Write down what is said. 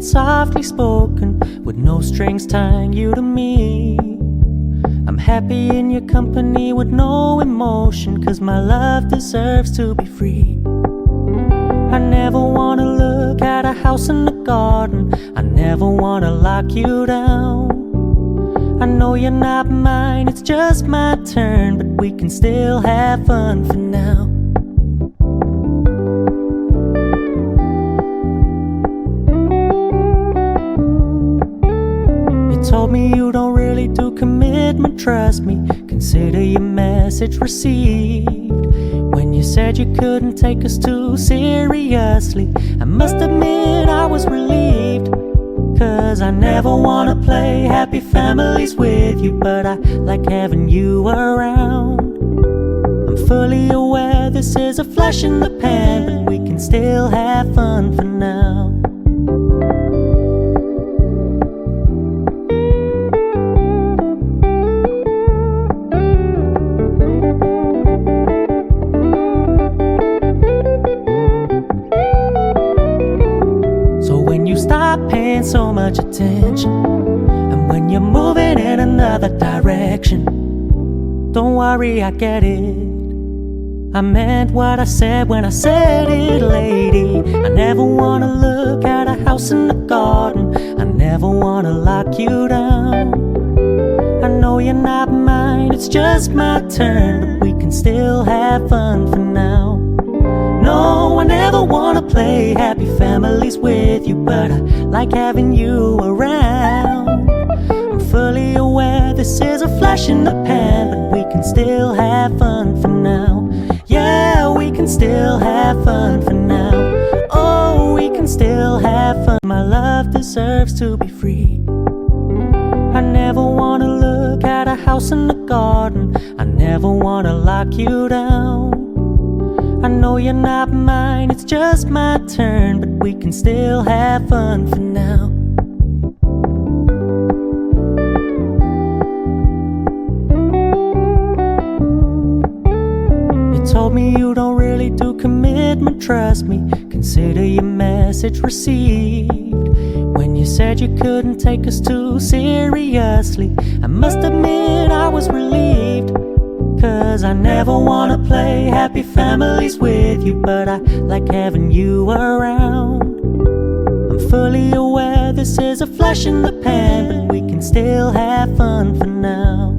it's softly spoken, with no strings tying you to me. I'm happy in your company with no emotion, 'cause my love deserves to be free. I never wanna look at a house in the garden, I never wanna lock you down. I know you're not mine, it's just my turn, but we can still have fun for now. You told me you don't really do commitment, trust me, consider your message received. When you said you couldn't take us too seriously, I must admit I was relieved. 'Cause I never wanna play happy families with you, but I like having you around. I'm fully aware this is a flash in the pan, but we can still have fun for now. Stop paying so much attention, and when you're moving in another direction, don't worry, I get it. I meant what I said when I said it, lady. I never wanna look at a house in the garden, I never wanna lock you down. I know you're not mine, it's just my turn, but we can still have fun for now. No, I never wanna play happy families with you, but I like having you around. I'm fully aware this is a flash in the pan, but we can still have fun for now. Yeah, we can still have fun for now. Oh, we can still have fun. My love deserves to be free. I never wanna look at a house in the garden, I never wanna lock you down. I know you're not mine, it's just my turn, but we can still have fun for now. You told me you don't really do commitment, trust me, consider your message received. When you said you couldn't take us too seriously, I must admit I was relieved. 'Cause I never wanna play happy families with you, but I like having you around. I'm fully aware this is a flash in the pan, but we can still have fun for now.